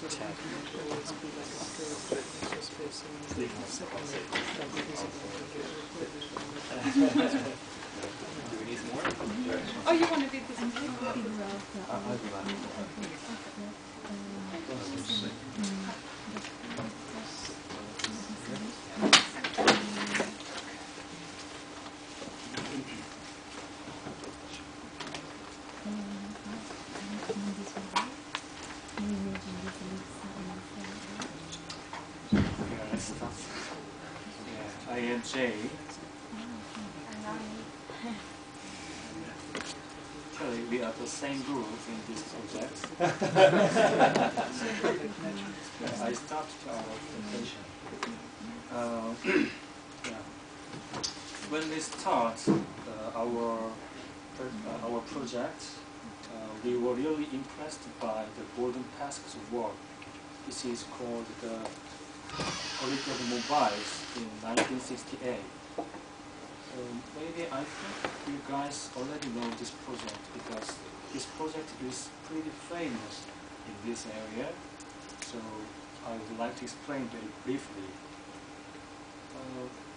Do we need more? Oh, you want to do this? I and J. Actually, we are the same group in this project. I start our presentation. When we start our project, we were really impressed by the golden task's work. This is called the Quality of Mobiles in 1968. Maybe I think you guys already know this project because this project is pretty famous in this area. So I would like to explain very briefly.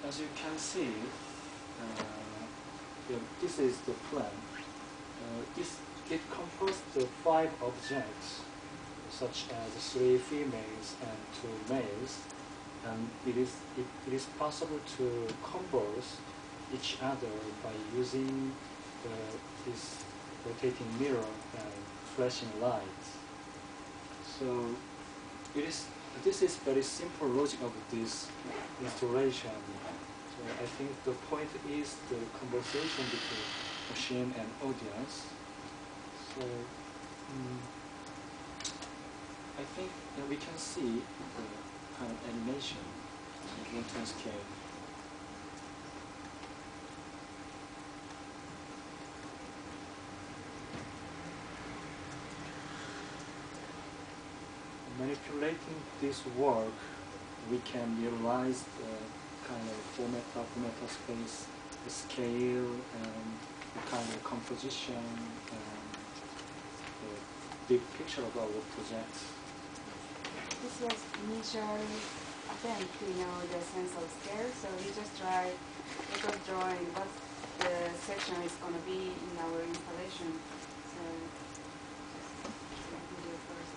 As you can see, this is the plan. It comprises the 5 objects, such as 3 females and 2 males, and it is possible to converse each other by using this rotating mirror and flashing lights. So this is very simple logic of this installation. So I think the point is the conversation between machine and audience. So I think that we can see the kind of animation on 1/10 scale. Manipulating this work, we can realize the kind of formatter space, the scale, and the kind of composition, and the big picture of our project. This was initial attempt to know the sense of scale, so we just tried drawing what the section is going to be in our installation. So just video first.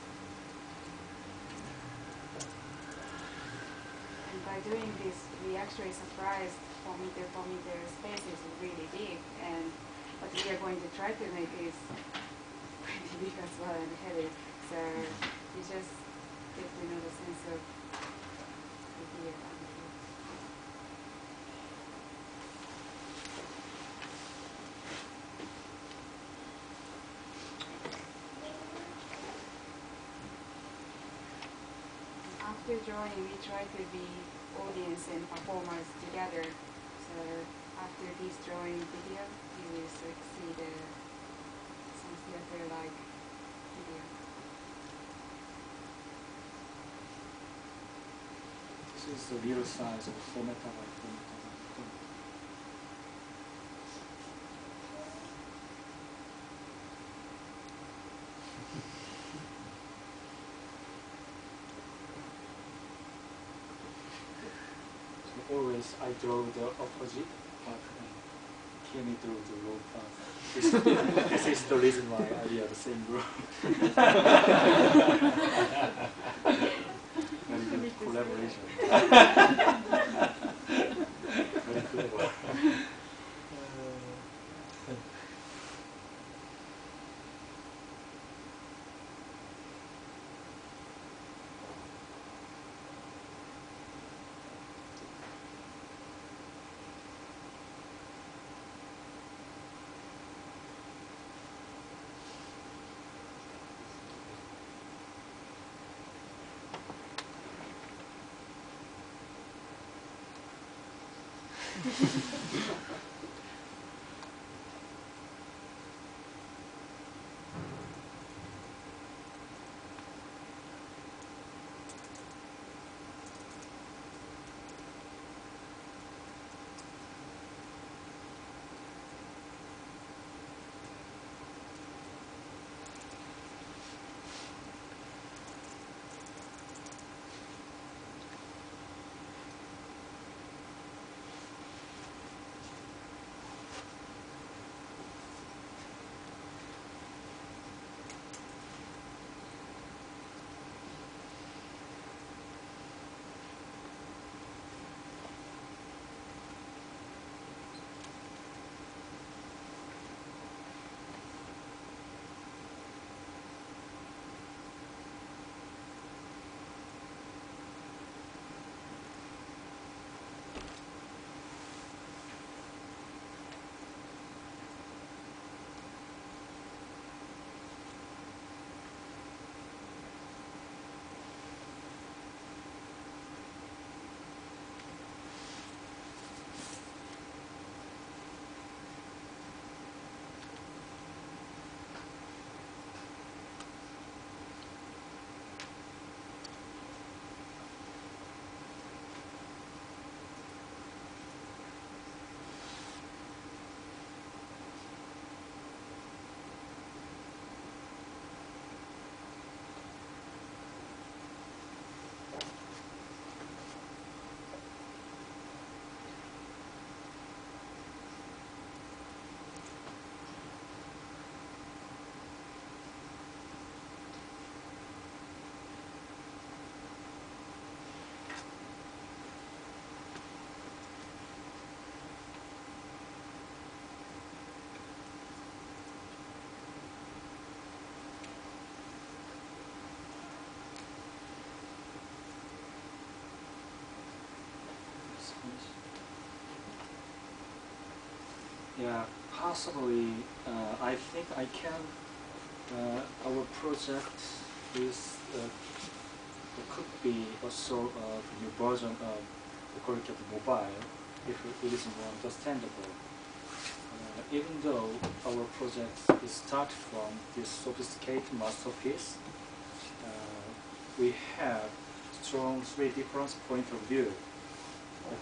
And by doing this, we actually surprised 4 meter space is really big, and what we are going to try to make is pretty big as well and heavy. So we just get to know the sense of idea. After drawing, we try to be audience and performers together. So after this drawing video, you will see some theater-like video. This is the real size of formatter by formatter. Always I draw the opposite part and Kenny drew the low part. This is the reason why we are the same group. Very good collaboration. Very clever. Yeah, possibly. I think I can. Our project is could be also a new version of the curriculum mobile if it is more understandable. Even though our project is start from this sophisticated masterpiece, we have strong three different point of view.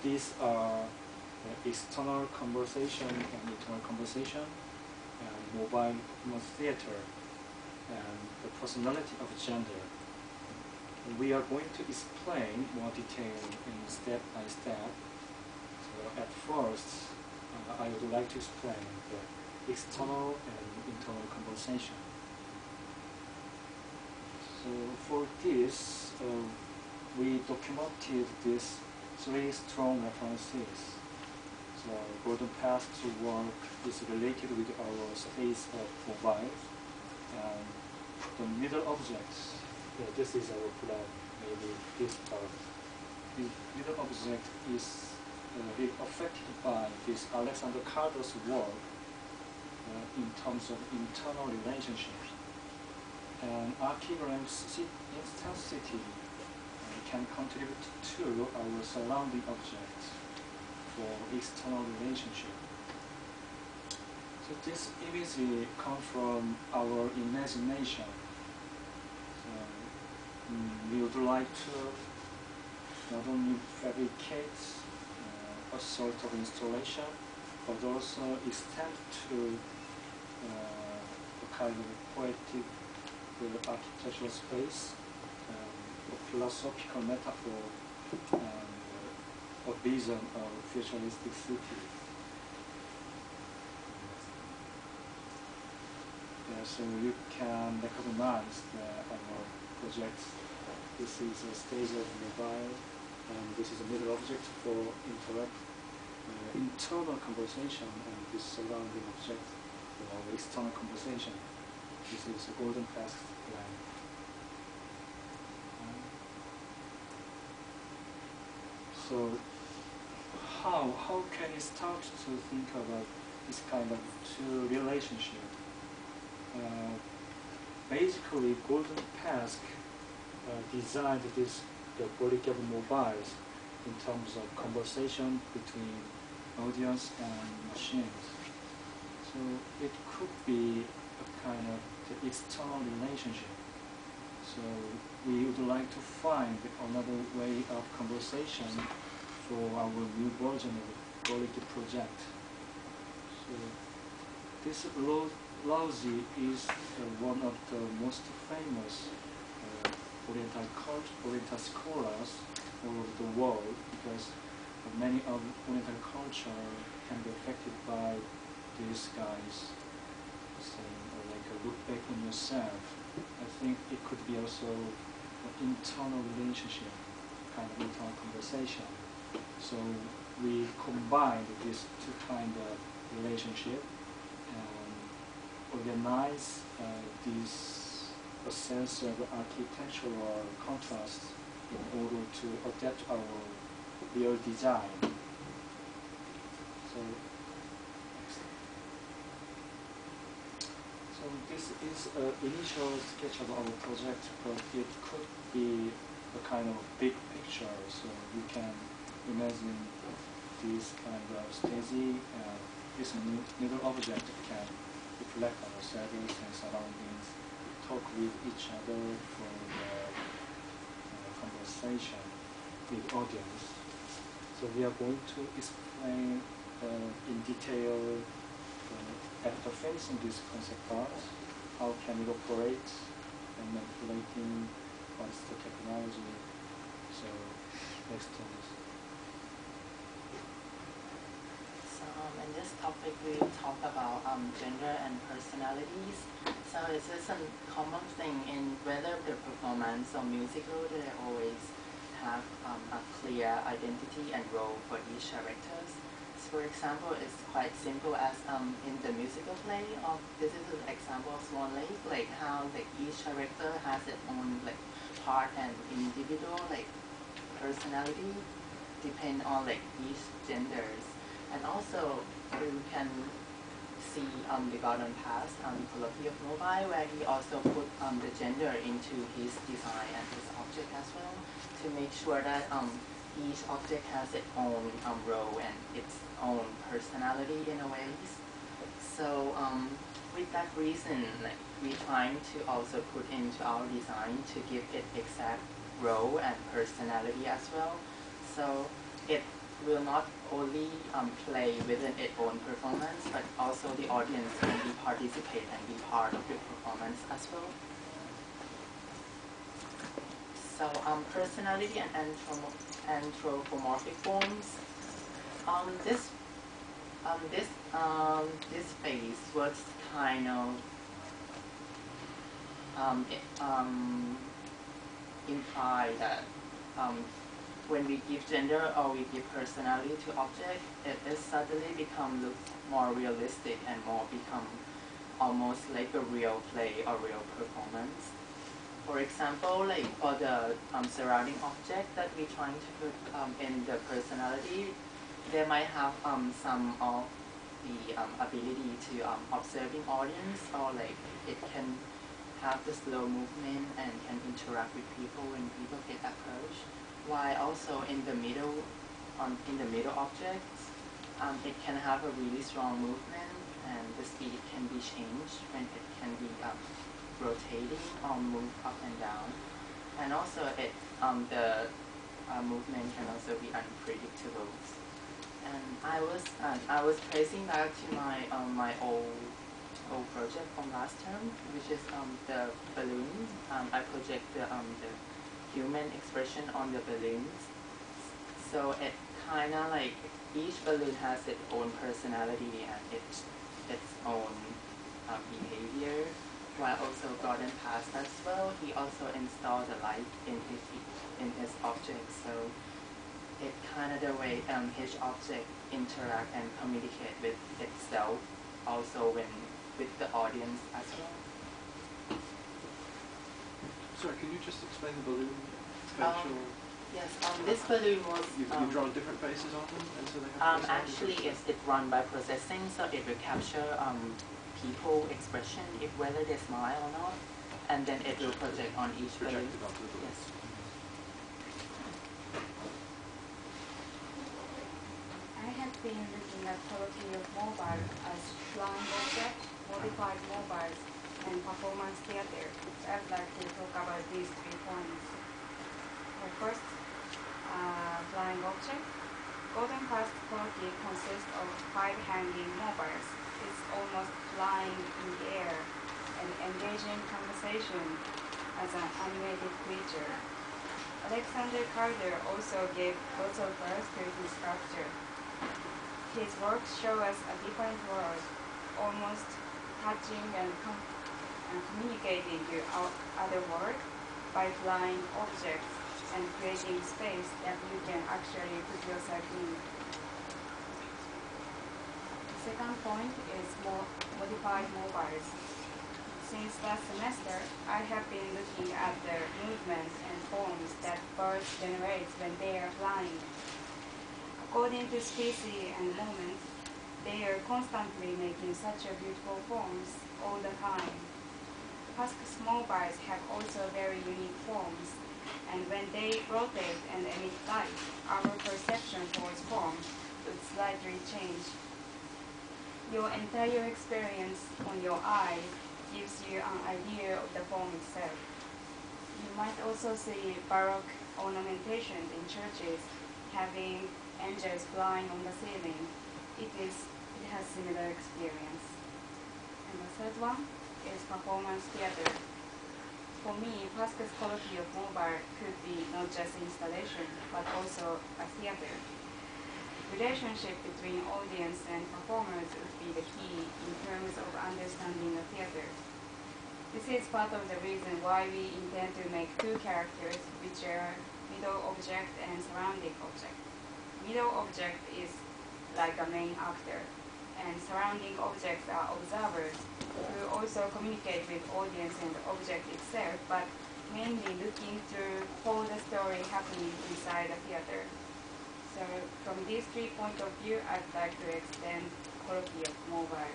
These are external conversation and internal conversation, and mobile performance theater, and the personality of gender. We are going to explain more detail in step by step. So at first, I would like to explain the external and internal conversation. So for this, we documented these three strong references. So golden path to work is related with our space of mobile, and the middle objects. This is our plan, maybe this part. The middle object is affected by this Alexander Calder's work in terms of internal relationships. And archigram's intensity can contribute to our surrounding objects for external relationship. So this image comes from our imagination. So we would like to not only fabricate a sort of installation, but also extend to a kind of poetic architectural space, a philosophical metaphor, and a vision of futuristic city. So you can recognize our project. This is a stage of mobile, and this is a middle object for internal conversation, and this surrounding object for external conversation. This is a golden path plan. So how can you start to think about this kind of two relationship? Basically, Golden Pask designed the polycable mobiles in terms of conversation between audience and machines. So it could be a kind of the external relationship. So we would like to find another way of conversation for our new version of the quality project. So this Laozi is one of the most famous Oriental scholars all over the world, because many of Oriental culture can be affected by these guys saying, like, look back on yourself. I think it could be also an internal relationship, kind of internal conversation. So we combined these two kind of relationship and organize a sense of architectural contrast in order to adapt our real design. So this is an initial sketch of our project, but it could be a kind of big picture. So you can imagine this kind of staging, this middle object can reflect our shadows and surroundings, talk with each other for the conversation with audience. So we are going to explain in detail after finishing this concept part, how can it operate and manipulating, what's the technology. So next one is. So in this topic we talk about gender and personalities. So is this a common thing in whether the performance or musical they always have a clear identity and role for each characters? For example, it's quite simple as in the musical play of this is an example of Swan Lake, like how like each character has its own like part and individual like personality depend on like each genders. And also we can see the Garden Pass Quality of Mobile, where he also put the gender into his design and his object as well, to make sure that each object has its own role and its own personality in a way. So with that reason, like, we're trying to also put into our design to give it exact role and personality as well. So it will not only play within its own performance, but also the audience can be participate and be part of the performance as well. So personality and anthropomorphic forms. This phase was kind of imply that when we give gender or we give personality to object, it suddenly look more realistic and more become almost like a real play or real performance. For example, like for the surrounding object that we're trying to put in the personality, they might have some of the ability to observing audience, or like it can have the slow movement and can interact with people when people get approached. While also in the middle objects, it can have a really strong movement, and the speed can be changed when it can be rotating or move up and down. And also the movement can also be unpredictable. And I was tracing back to my old project from last term, which is the balloons. I project the human expression on the balloons. So it kind of like each balloon has its own personality and its own behavior. While also Garden Pass as well, he also installed the light in his object. So it kind of the way his object interact and communicate with itself, also with the audience as well. Sorry, can you just explain the balloon spatial? Yes, this balloon was... You've drawn different faces on them, and so they have actually, it's run by processing, so it will capture people expression, if whether they smile or not, and then it will project on each balloon. Onto the balloon. Yes. I have been looking at quality of mobile as flying object, modified mobiles, and performance theater. I'd like to talk about these 3 points. First, flying object. Golden Pass quality consists of 5 hanging mobiles. It's almost flying in the air and engaging conversation as an animated creature. Alexander Calder also gave lots of birth to his sculpture. His works show us a different world, almost touching and communicating to our other world by flying objects and creating space that you can actually put yourself in. The second point is modified mobiles. Since last semester, I have been looking at the movements and forms that birds generate when they are flying. According to species and moments, they are constantly making such a beautiful forms all the time. Husk's mobiles have also very unique forms, and when they rotate and emit light, our perception for its form would slightly change. Your entire experience on your eye gives you an idea of the form itself. You might also see Baroque ornamentation in churches having angels flying on the ceiling. It has similar experience. And the third one is performance theater. For me, Pascal's quality of mobile could be not just installation, but also a theater. Relationship between audience and performers would be the key in terms of understanding a theater. This is part of the reason why we intend to make 2 characters, which are middle object and surrounding object. Middle object is like a main actor, and surrounding objects are observers who also communicate with audience and the object itself, but mainly looking through all the story happening inside the theater. So from these 3 points of view, I'd like to extend quality of mobile.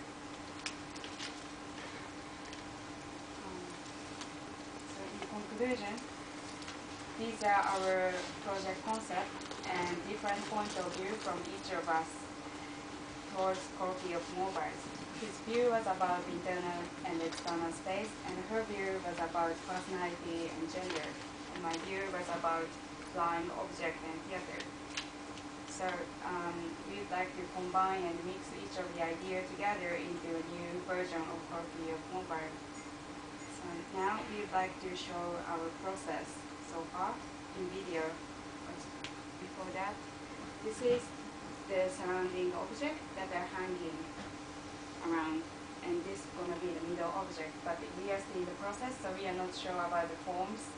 conclusion, these are our project concept and different points of view from each of us towards quality of mobiles. His view was about internal and external space, and her view was about personality and gender, and my view was about flying object and theater. So we'd like to combine and mix each of the ideas together into a new version of quality of mobile. So now we'd like to show our process so far in video. But before that, this is the surrounding object that are hanging around, and this is going to be the middle object, but we are still in the process, so we are not sure about the forms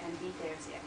and details yet.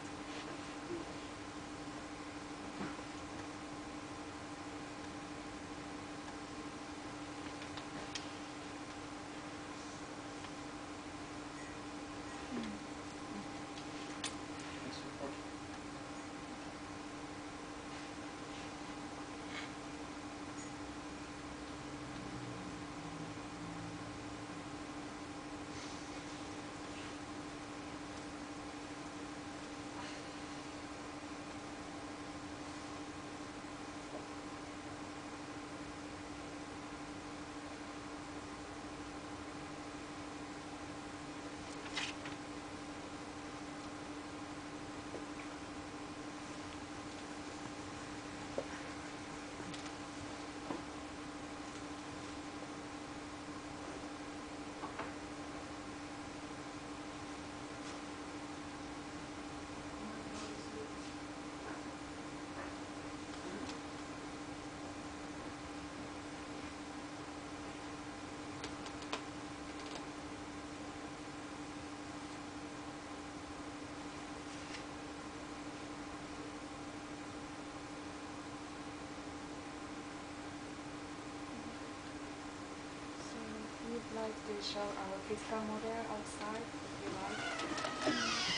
We'd like to show our physical model outside, if you like.